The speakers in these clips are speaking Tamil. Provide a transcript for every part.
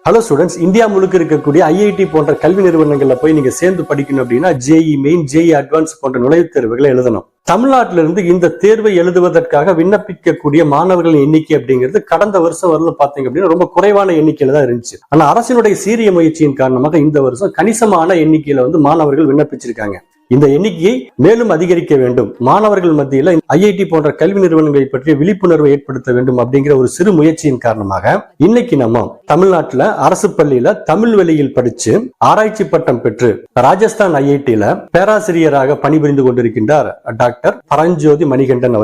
ஹலோ ஸ்டூடெண்ட்ஸ், இந்தியா முழுக்க இருக்கக்கூடிய ஐஐடி போன்ற கல்வி நிறுவனங்கள்ல போய் நீங்க சேர்ந்து படிக்கணும் அப்படின்னா ஜேஇ மெயின், ஜேஇ அட்வான்ஸ் போன்ற நுழைவுத் தேர்வுகளை எழுதணும். தமிழ்நாட்டில இருந்து இந்த தேர்வை எழுதுவதற்காக விண்ணப்பிக்கக்கூடிய மாணவர்களின் எண்ணிக்கை அப்படிங்கிறது கடந்த வருஷம் வரல பாத்தீங்க அப்படின்னா ரொம்ப குறைவான எண்ணிக்கையில தான் இருந்துச்சு. ஆனா அரசினுடைய சீரிய முயற்சியின் காரணமாக இந்த வருஷம் கணிசமான எண்ணிக்கையில மாணவர்கள் விண்ணப்பிச்சிருக்காங்க. இந்த எண்ணிக்கையை மேலும் அதிகரிக்க வேண்டும், மாணவர்கள் மத்தியில ஐஐடி போன்ற கல்வி நிறுவனங்களை பற்றிய விழிப்புணர்வை ஏற்படுத்த வேண்டும் அப்படிங்கிற ஒரு சிறு முயற்சியின் காரணமாக இன்னைக்கு நம்ம தமிழ்நாட்டுல அரசு பள்ளியில தமிழ் வழியில் படிச்சு ஆராய்ச்சி பட்டம் பெற்று ராஜஸ்தான் ஐஐடியில பேராசிரியராக பணிபுரிந்து கொண்டிருக்கின்றார் டாக்டர் பரஞ்சோதி மணிகண்டன்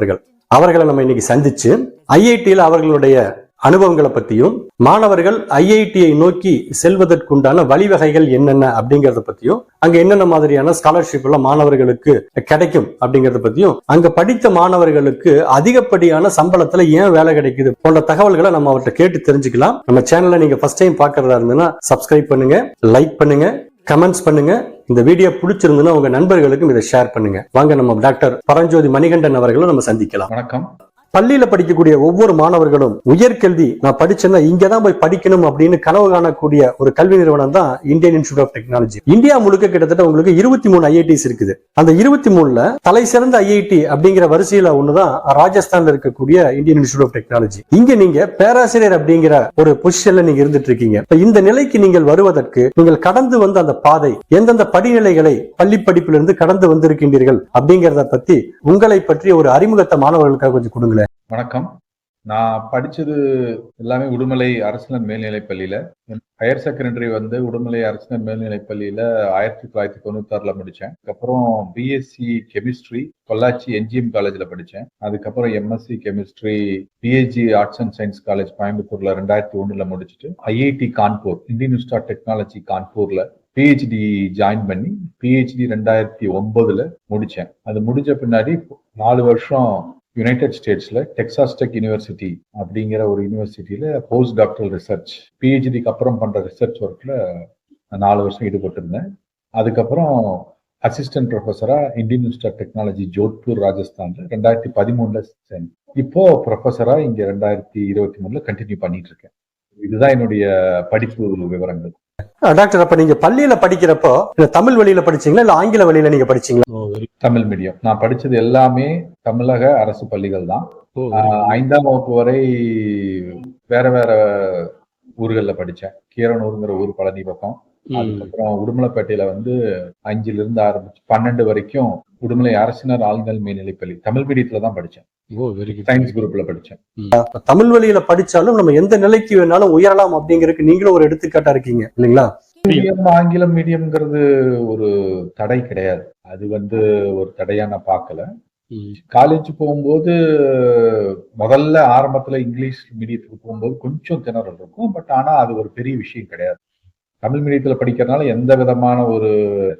அவர்களை நம்ம இன்னைக்கு சந்திச்சு ஐஐடியில அவர்களுடைய அனுபவங்களை பத்தியும் மாணவர்கள் ஐஐடியை நோக்கி செல்வதற்குண்டான வழிவகைகள் என்னென்ன அப்படிங்கறத பத்தியும், அங்க என்னென்ன மாதிரியான ஸ்காலர்ஷிப் எல்லாம் மாணவர்களுக்கு கிடைக்கும் அப்படிங்கறத பத்தியும், அங்க படித்த மாணவர்களுக்கு அதிகப்படியான சம்பளத்துல ஏன் வேலை கிடைக்குது போன்ற தகவல்களை நம்ம அவர்கிட்ட கேட்டு தெரிஞ்சுக்கலாம். நம்ம சேனலை நீங்க ஃபர்ஸ்ட் டைம் பாக்குறதா இருந்ததுன்னா சப்ஸ்கிரைப் பண்ணுங்க, லைக் பண்ணுங்க, கமெண்ட்ஸ் பண்ணுங்க. இந்த வீடியோ பிடிச்சிருந்ததுன்னா உங்க நண்பர்களுக்கும் இதை ஷேர் பண்ணுங்க. வாங்க நம்ம டாக்டர் பரஞ்சோதி மணிகண்டன் அவர்களும் நம்ம சந்திக்கலாம். வணக்கம். பள்ளியில படிக்கக்கூடிய ஒவ்வொரு மாணவர்களும் உயர்கல்வி நான் படிச்சேன்னா இங்கதான் போய் படிக்கணும் அப்படின்னு கனவு காணக்கூடிய ஒரு கல்வி நிறுவனம் தான் Indian Institute of Technology. India முழுக்க கிட்டத்தட்ட உங்களுக்கு 23 ஐஐடிஸ் இருக்குது. அந்த 23ல தலை சிறந்த ஐஐடி அப்படிங்கிற வரிசையில ஒண்ணுதான் ராஜஸ்தான்ல இருக்கக்கூடிய இந்தியன் இன்ஸ்டிடியூட் ஆஃப் டெக்னாலஜி. இங்க நீங்க பேராசிரியர் அப்படிங்கிற ஒரு பொசிஷன்ல நீங்க இருந்துட்டு இருக்கீங்க. இந்த நிலைக்கு நீங்கள் வருவதற்கு நீங்கள் கடந்து வந்த அந்த பாதை, எந்தெந்த படிநிலைகளை பள்ளி படிப்பிலிருந்து கடந்து வந்திருக்கின்றீர்கள் அப்படிங்கறத பத்தி உங்களை பற்றி ஒரு அறிமுகத்தை மாணவர்களுக்காக கொஞ்சம் கொடுங்களேன். வணக்கம். நான் படிச்சது எல்லாமே உடுமலை அரசினர் மேல்நிலைப் பள்ளியில. ஹையர் செகண்டரி உடுமலை அரசினர் மேல்நிலைப் பள்ளியில 1996ல முடிச்சேன். அதுக்கப்புறம் பிஎஸ்சி கெமிஸ்ட்ரி பொள்ளாச்சி என்ஜிஎம் காலேஜ்ல படிச்சேன். அதுக்கப்புறம் MSc chemistry PhD arts and science college கோயம்புத்தூர்ல 2001ல முடிச்சுட்டு IIT Kanpur, Indian Institute of Technology கான்பூர்ல பிஹெச்டி ஜாயின் பண்ணி பிஹெச்டி 2009ல முடிச்சேன். அது முடிஞ்ச பின்னாடி 4 வருஷம் யுனைடெட் ஸ்டேட்ஸ்ல டெக்சாஸ் டெக் யூனிவர்சிட்டி அப்படிங்கிற ஒரு யூனிவர்சிட்டியில போஸ்ட் டாக்டரல் ரிசர்ச், பிஹெச்டிக்கு அப்புறம் பண்ற ரிசர்ச் ஒர்க்ல 4 வருஷம் ஈடுபட்டிருந்தேன். அதுக்கப்புறம் அசிஸ்டன்ட் ப்ரொஃபஸரா Indian Institute of Technology Jodhpur ராஜஸ்தான்ல 2013ல சேர்ந்தேன். இப்போ ப்ரொஃபஸரா இங்க 2023ல கண்டினியூ பண்ணிட்டு இருக்கேன். இதுதான் என்னுடைய படிப்பு விவரங்கள். டாக்டர், அப்ப நீங்க பள்ளியில படிக்கிறப்போ தமிழ் வழியில படிச்சீங்களா இல்ல ஆங்கில வழியில நீங்க படிச்சீங்களா? தமிழ் மீடியம். நான் படிச்சது எல்லாமே தமிழக அரசு பள்ளிகள் தான். 5ஆம் வகுப்பு வரை வேற வேற ஊர்கள்ல படிச்சேன். கீரனூருங்கிற ஊர் பழனி பக்கம். அதுக்கப்புறம் உடுமலைப்பேட்டையில 5ல இருந்து ஆரம்பிச்சு 12 வரைக்கும் உடுமலை அரசினர் ஆழ்நிலை மேல்நிலைப்பள்ளி தமிழ் மீடியத்துல தான் படிச்சேன். சயின்ஸ் குரூப்ல படிச்சேன். தமிழ் வழியில படிச்சாலும் நம்ம எந்த நிலைக்கு வேணாலும் உயரலாம் அப்படிங்கிறதுக்கு நீங்களும் ஒரு எடுத்துக்காட்டா இருக்கீங்க இல்லைங்களா? ஆங்கிலம் மீடியம்ங்கிறது ஒரு தடை கிடையாது. அது ஒரு தடையா நான் பார்க்கல. காலேஜ் போகும்போது முதல்ல ஆரம்பத்துல இங்கிலீஷ் மீடியத்துக்கு போகும்போது கொஞ்சம் திணறல் இருக்கும். பட் ஆனா அது ஒரு பெரிய விஷயம் கிடையாது. தமிழ் மீடியத்துல படிக்கிறதுனால எந்த விதமான ஒரு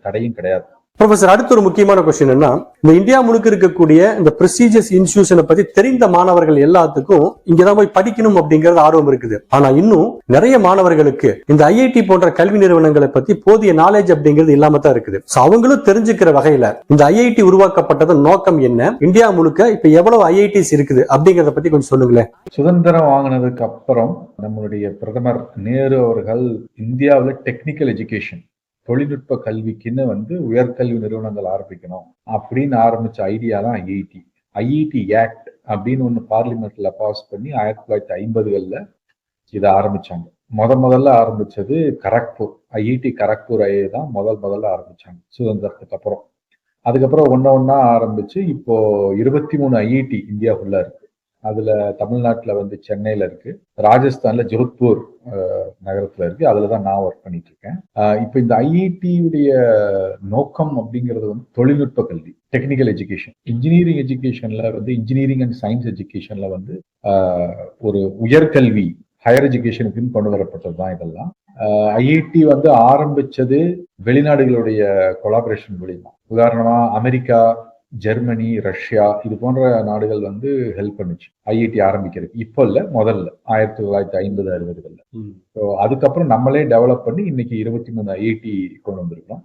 தடையும் கிடையாது. ப்ரொஃபசர், அடுத்த ஒரு முக்கியமான கொஸ்டின் என்ன, இந்த இந்தியா முழுக்க இருக்கக்கூடிய இந்த பிரஸ்டீஜியஸ் இன்ஸ்டிடியூஷனை பத்தி தெரிந்த மாணவர்கள் எல்லாத்துக்கும் இங்கதான் போய் படிக்கணும் அப்படிங்கறது ஆர்வம் இருக்குது. ஆனா இன்னும் நிறைய மாணவர்களுக்கு இந்த ஐஐடி போன்ற கல்வி நிறுவனங்களை பத்தி போதிய நாலேஜ் அப்படிங்கிறது இல்லாம தான் இருக்குது. அவங்களும் தெரிஞ்சுக்கிற வகையில இந்த ஐஐடி உருவாக்கப்பட்டதன் நோக்கம் என்ன, இந்தியா முழுக்க இப்ப எவ்வளவு ஐஐடிஸ் இருக்குது அப்படிங்கறத பத்தி கொஞ்சம் சொல்லுங்களேன். சுதந்திரம் வாங்கினதுக்கு அப்புறம் நம்மளுடைய பிரதமர் நேரு அவர்கள் இந்தியாவில் டெக்னிக்கல் எஜுகேஷன், தொழில்நுட்ப கல்விக்குன்னு உயர்கல்வி நிறுவனங்கள் ஆரம்பிக்கணும் அப்படின்னு ஆரம்பிச்ச ஐடியா தான் ஐஐடி. ஐஐடி ஆக்ட் அப்படின்னு ஒண்ணு பார்லிமெண்ட்ல பாஸ் பண்ணி 1950களில் இதை ஆரம்பிச்சாங்க. முதல்ல ஆரம்பிச்சது கரக்பூர், ஐஐடி கரக்பூர் தான் முதல்ல ஆரம்பிச்சாங்க சுதந்திரத்துக்கு அப்புறம். அதுக்கப்புறம் ஒன்னா ஆரம்பிச்சு இப்போ 23 ஐஐடி இந்தியாவுக்குள்ள இருக்கு. அதுல தமிழ்நாட்டுல சென்னையில இருக்கு, ராஜஸ்தான்ல ஜோத்பூர் நகரத்துல இருக்கு. அதுலதான் நான் ஒர்க் பண்ணிட்டு இருக்கேன். இப்ப இந்த ஐஐடியுடைய நோக்கம் அப்படிங்கிறது தொழில்நுட்ப கல்வி, டெக்னிக்கல் எஜுகேஷன். இன்ஜினியரிங் எஜுகேஷன்ல இன்ஜினியரிங் அண்ட் சயின்ஸ் எஜுகேஷன்ல ஒரு உயர்கல்வி, ஹையர் எஜுகேஷனுக்குன்னு கொண்டு வரப்பட்டது தான் இதெல்லாம். ஐஐடி ஆரம்பிச்சது வெளிநாடுகளுடைய கொலாபரேஷன் மூலியமா. உதாரணமா அமெரிக்கா, ஜெர்மனி, ரஷ்யா இது போன்ற நாடுகள் ஹெல்ப் பண்ணுச்சு ஐஐடி ஆரம்பிக்கிறதுக்கு. இப்போ இல்ல, முதல்ல 1950-60களில். அதுக்கப்புறம் நம்மளே டெவலப் பண்ணி இன்னைக்கு 23 ஐஐடி கொண்டு வந்திருக்கோம்.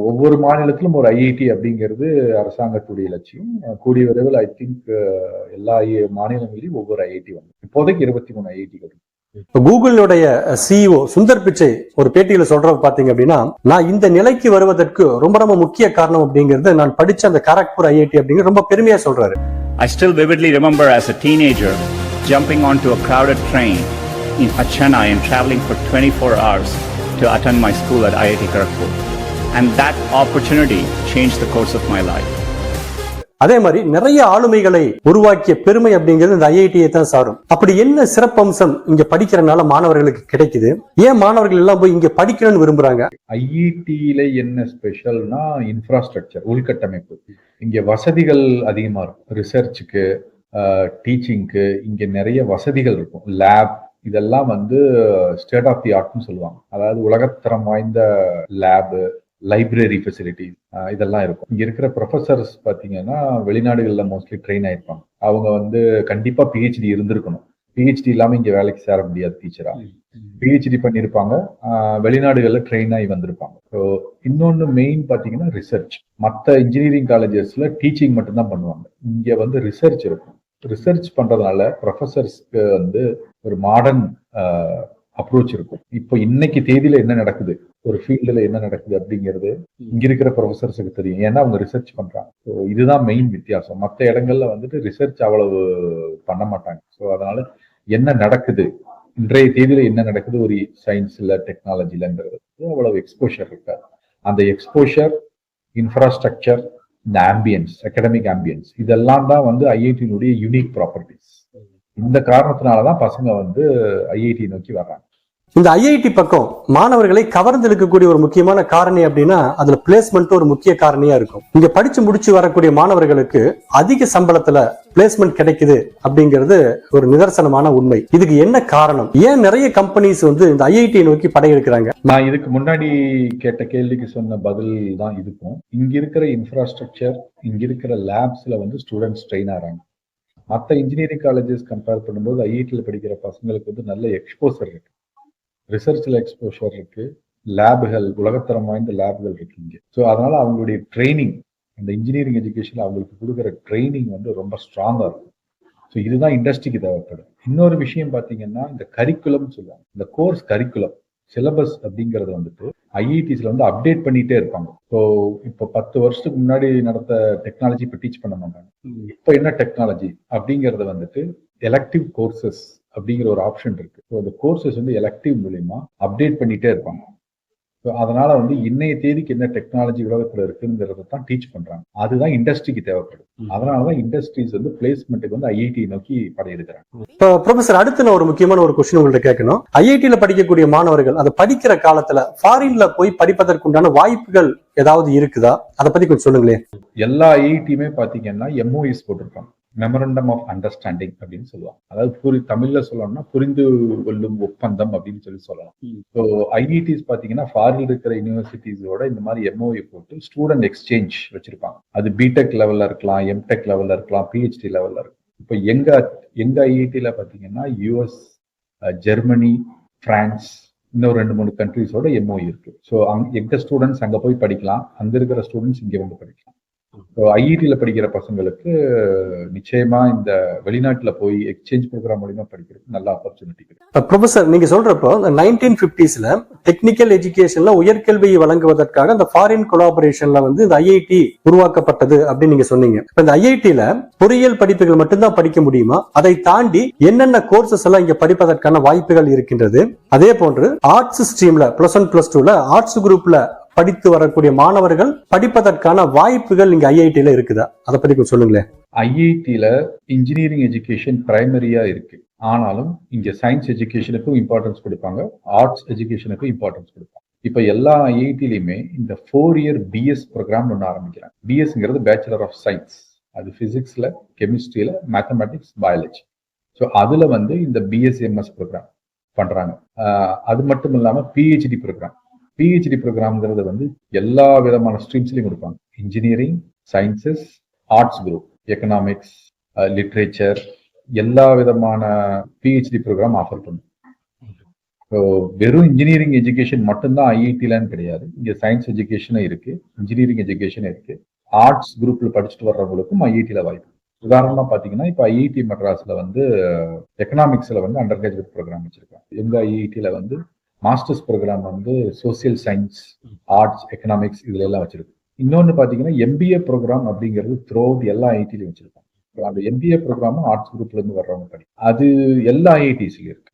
ஒவ்வொரு மாநிலத்திலும் ஒரு ஐஐடி அப்படிங்கிறது அரசாங்கத்துடைய லட்சியம். கூடிய விரைவில் ஐ திங்க் எல்லா மாநிலங்களிலும் ஒவ்வொரு ஐஐடி இப்போதைக்கு 23 ஐஐடி இப்ப கூகுளுடைய சிஇஓ சுந்தர் பிச்சை ஒரு பேட்டியில சொல்றது பாத்தீங்க அப்படின்னா, நான் இந்த நிலைக்கு வருவதற்கு ரொம்ப ரொம்ப முக்கிய காரணம் அப்படிங்கிறது நான் படிச்ச அந்த கரக்பூர் ஐஐடி அப்படிங்கிற ரொம்ப பெருமையா சொல்றாரு. I still vividly remember as a teenager jumping onto a crowded train in Chennai and traveling for 24 hours to attend my school at IIT Kharagpur. And that opportunity changed the course of my life. அதே மாதிரி நிறைய ஆளுமைகளை உருவாக்கிய பெருமை அப்படிங்கிறது இந்த ஐஐடியை தான் சாரும். அப்படி என்ன சிறப்பம்சம் இங்க படிக்கிறனால மாணவர்களுக்கு கிடைக்குது? ஏன் மாணவர்கள் எல்லாம் போய் இங்க படிக்கணும்னு விரும்புறாங்க? ஐஐடியில என்ன ஸ்பெஷல்னா இன்ஃப்ராஸ்ட்ரக்சர், உள்கட்டமைப்பு. இங்க வசதிகள் அதிகமா இருக்கும். ரிசர்ச்சுக்கு, டீச்சிங்க்கு இங்க நிறைய வசதிகள் இருக்கும். லேப் இதெல்லாம் வந்து ஸ்டேட் ஆஃப் தி ஆர்ட்னு சொல்லுவாங்க. அதாவது உலகத்தரம் வாய்ந்த லேபு, லைப்ரரி ஃபெசிலிட்டிஸ் இதெல்லாம் இருக்கும். இங்க இருக்கிற ப்ரொஃபசர்ஸ் பாத்தீங்கன்னா வெளிநாடுகள்ல மோஸ்ட்லி ட்ரெயின் ஆயிருப்பாங்க. அவங்க வந்து கண்டிப்பா பிஹெச்டி இருந்திருக்கணும். பிஹெச்டி இல்லாம இங்க வேலைக்கு சேர முடியாது டீச்சரா. பிஹெச்டி பண்ணியிருப்பாங்க, வெளிநாடுகள்ல ட்ரெயின் ஆகி வந்திருப்பாங்க. ஸோ இன்னொன்னு மெயின் பாத்தீங்கன்னா ரிசர்ச். மற்ற இன்ஜினியரிங் காலேஜஸ்ல டீச்சிங் மட்டும்தான் பண்ணுவாங்க. இங்க வந்து ரிசர்ச் இருக்கும். ரிசர்ச் பண்றதுனால ப்ரொஃபசர்ஸ்க்கு வந்து ஒரு மாடர்ன் அப்ரோச் இருக்கும். இப்போ இன்னைக்கு தேதியில என்ன நடக்குது, ஒரு ஃபீல்டுல என்ன நடக்குது அப்படிங்கிறது இங்க இருக்கிற ப்ரொஃபசர்ஸுக்கு தெரியும். ஏன்னா அவங்க ரிசர்ச் பண்றாங்க. ஸோ இதுதான் மெயின் வித்தியாசம். மற்ற இடங்கள்ல வந்துட்டு ரிசர்ச் அவ்வளவு பண்ண மாட்டாங்க. ஸோ அதனால என்ன நடக்குது, இன்றைய தேதியில என்ன நடக்குது ஒரு சயின்ஸ்ல டெக்னாலஜிலங்கிறது அவ்வளவு எக்ஸ்போஷர் இருக்காது. அந்த எக்ஸ்போஷர், இன்ஃப்ராஸ்ட்ரக்சர், இந்த ஆம்பியன்ஸ், அகாடமிக் ஆம்பியன்ஸ் இதெல்லாம் தான் வந்து ஐஐடியினுடைய யூனிக் ப்ராப்பர்ட்டிஸ். இந்த காரணத்தினாலதான் பசங்க வந்து ஐஐடி நோக்கி வர்றாங்க. இந்த ஐஐடி பக்கம் மாணவர்களை கவர்ந்து இழுக்கக்கூடிய ஒரு முக்கியமான காரணி அப்படின்னா அதுல பிளேஸ்மெண்ட் ஒரு முக்கிய காரணியா இருக்கும். இங்க படிச்சு முடிச்சு வரக்கூடிய மாணவர்களுக்கு அதிக சம்பளத்துல பிளேஸ்மெண்ட் கிடைக்குது அப்படிங்கிறது ஒரு நிதர்சனமான உண்மை. இதுக்கு என்ன காரணம்? ஏன் நிறைய கம்பெனிஸ் வந்து இந்த ஐஐடி நோக்கி படையெடுக்கிறாங்க? நான் இதுக்கு முன்னாடி கேட்ட கேள்விக்கு சொன்ன பதில் தான் இதுக்கும். இங்க இருக்கிற இன்ஃப்ராஸ்ட்ரக்சர், இங்க இருக்கிற லேப்ஸ்ல வந்து ஸ்டூடெண்ட்ஸ் ட்ரெயின் ஆறாங்க. மற்ற இன்ஜினியரிங் காலேஜஸ் கம்பேர் பண்ணும்போது ஐஐடியில் படிக்கிற பசங்களுக்கு வந்து நல்ல எக்ஸ்போசர் இருக்கு. ரிசர்ச்ல எக்ஸ்போஷர் இருக்கு, லேபுகள், உலகத்தரம் வாய்ந்த லேபுகள் இருக்கு இங்க. ஸோ அதனால அவங்களுடைய ட்ரைனிங், அந்த இன்ஜினியரிங் எஜுகேஷன்ல அவங்களுக்கு கொடுக்குற ட்ரைனிங் வந்து ரொம்ப ஸ்ட்ராங்கா இருக்கும். ஸோ இதுதான் இண்டஸ்ட்ரிக்கு தேவைப்படும். இன்னொரு விஷயம் பாத்தீங்கன்னா இந்த கரிக்குலம் சொல்லுவாங்க. இந்த கோர்ஸ் கரிக்குலம், சிலபஸ் அப்படிங்கறது வந்துட்டு ஐஐடிஸ்ல வந்து அப்டேட் பண்ணிட்டே இருப்பாங்க. ஸோ இப்போ 10 வருஷத்துக்கு முன்னாடி நடந்த டெக்னாலஜி இப்போ டீச் பண்ண மாட்டாங்க. இப்போ என்ன டெக்னாலஜி அப்படிங்கறது வந்துட்டு எலக்டிவ் கோர்சஸ் அப்படிங்கிற ஒரு ஆப்ஷன் இருக்கு. ஸோ அந்த கோர்சஸ் வந்து எலக்டிவ் மூலியமா அப்டேட் பண்ணிட்டே இருப்பாங்க. ஸோ அதனால வந்து இன்னைய தேதிக்கு என்ன டெக்னாலஜி உலகத்துல இருக்குங்கிறத தான் டீச் பண்றாங்க. அதுதான் இண்டஸ்ட்ரிக்கு தேவைப்படும். அதனாலதான் இண்டஸ்ட்ரீஸ் வந்து பிளேஸ்மெண்ட்டுக்கு வந்து ஐஐடி நோக்கி படையெடுக்கிறாங்க. இப்போ ப்ரொஃபசர், அடுத்து நான் ஒரு முக்கியமான ஒரு கொஸ்டின் உங்கள்ட்ட கேட்கணும். ஐஐடியில படிக்கக்கூடிய மாணவர்கள் அதை படிக்கிற காலத்துல ஃபாரின்ல போய் படிப்பதற்குண்டான வாய்ப்புகள் ஏதாவது இருக்குதா? அதை பத்தி கொஞ்சம் சொல்லுங்களேன். எல்லா ஐஐடியுமே பாத்தீங்கன்னா எம்ஓஇஸ் போட்டிருப்பாங்க. மெமரண்டம் ஆஃப் அண்டர்ஸ்டாண்டிங் அப்படின்னு சொல்லுவாங்க. அதாவது தமிழ்ல சொல்லணும்னா புரிந்து கொள்ளும் ஒப்பந்தம் அப்படின்னு சொல்லலாம். ஸோ ஐஐடிஸ் பாத்தீங்கன்னா ஃபாரின் இருக்கிற யூனிவர்சிட்டிஸோட இந்த மாதிரி எம்ஓஇ போட்டு ஸ்டூடெண்ட் எக்ஸ்சேஞ்ச் வச்சிருப்பாங்க. அது பிடெக் லெவல்ல இருக்கலாம், எம்டெக் லெவல்ல இருக்கலாம், பிஹெச்டி லெவல்ல இருக்கும். இப்போ எங்க ஐஐடியில பாத்தீங்கன்னா யூஎஸ், ஜெர்மனி, பிரான்ஸ், இன்னும் 2-3 கண்ட்ரிஸோட எம்ஓஇ இருக்கு. ஸோ எங்க ஸ்டூடெண்ட்ஸ் அங்க போய் படிக்கலாம், அங்க இருக்கிற ஸ்டூடெண்ட்ஸ் இங்க வந்து படிக்கலாம். ஐஐடியில படிக்கிற பசங்களுக்கு நிச்சயமா இந்த வெளிநாட்டுல போய் எக்ஸ்சேஞ்ச் ப்ரோக்ராம் மூலமா படிக்கிறதுக்கு நல்ல ஆப்பர்ச்சுனிட்டி இருக்கு. ப்ரொஃபசர், நீங்க சொல்றப்போ 1950ஸ்ல டெக்னிக்கல் எஜுகேஷன்ல உயர்கல்வியை வழங்குவதற்காக அந்த ஃபாரின் கொலாபரேஷன்ல வந்து இந்த ஐஐடி உருவாக்கப்பட்டது அப்படின்னு நீங்க சொன்னீங்க. இந்த ஐஐடியில பொறியியல் படிப்புகள் மட்டும்தான் படிக்க முடியுமா? அதை தாண்டி என்னென்ன கோர்சஸ் எல்லாம் இங்க படிப்பதற்கான வாய்ப்புகள் இருக்கின்றது? அதே போன்று ஆர்ட்ஸ் ஸ்ட்ரீம்ல +1 +2ல ஆர்ட்ஸ் குரூப்ல படித்து வரக்கூடிய மாணவர்கள் படிப்பதற்கான வாய்ப்புகள் இங்க ஐஐடியில இருக்குதா? அதை பத்தி கொஞ்சம் சொல்லுங்களேன். ஐஐடியில இன்ஜினியரிங் எஜுகேஷன் பிரைமரியா இருக்கு. ஆனாலும் இங்க சயின்ஸ் எஜுகேஷனுக்கும் இம்பார்ட்டன்ஸ் கொடுப்பாங்க, ஆர்ட்ஸ் எஜுகேஷனுக்கும் இம்பார்ட்டன்ஸ் கொடுப்பாங்க. இப்ப எல்லா ஐஐடிலையுமே இந்த 4 இயர் பிஎஸ் ப்ரோக்ராம் ஒன்று ஆரம்பிக்கிறாங்க. பிஎஸ்ங்கிறது பேச்சுலர் ஆஃப் சயின்ஸ். அது பிசிக்ஸ்ல, கெமிஸ்ட்ரியில, மேத்தமெட்டிக்ஸ், பயாலஜி. ஸோ அதுல வந்து இந்த பிஎஸ்எம்எஸ் ப்ரோக்ராம் பண்றாங்க. அது மட்டும் இல்லாம பிஹெச்டி ப்ரோக்ராம். பிஹெச்டி ப்ரோக்ராம்ங்கிறது வந்து எல்லா விதமான ஸ்ட்ரீம்ஸ்லையும் கொடுப்பாங்க. Engineering, sciences, arts group, economics, literature, எல்லா விதமான பிஹெச்டி ப்ரோக்ராம் ஆஃபர் பண்ணும். ஸோ வெறும் இன்ஜினியரிங் எஜுகேஷன் மட்டும்தான் ஐஐடிலன்னு கிடையாது. இங்க சயின்ஸ் எஜுகேஷனும் இருக்கு, இன்ஜினியரிங் எஜுகேஷனும் இருக்கு. ஆர்ட்ஸ் குரூப்ல படிச்சுட்டு வர்றவங்களுக்கும் ஐஐடியில வாய்ப்பு. உதாரணமா பாத்தீங்கன்னா இப்ப ஐஐடி மெட்ராஸ்ல வந்து எக்கனாமிக்ஸ்ல வந்து அண்டர் கிராஜுவேட் ப்ரோக்ராம் வச்சிருக்காங்க. எங்க ஐஐடியில வந்து மாஸ்டர்ஸ் ப்ரோக்ராம் வந்து சோசியல் சயின்ஸ், ஆர்ட்ஸ், எக்கனாமிக்ஸ் இதுல எல்லாம் வச்சிருக்கு. இன்னொன்னு பாத்தீங்கன்னா எம்பிஏ ப்ரோக்ராம் அப்படிங்கிறது த்ரூ எல்லா ஐஐடிலையும் வச்சிருக்காங்க. அந்த எம்பிஏ ப்ரோக்ராமும் ஆர்ட்ஸ் குரூப்ல இருந்து வர்றவங்க படிக்கும். அது எல்லா ஐஐடிஸ்லயும் இருக்கு.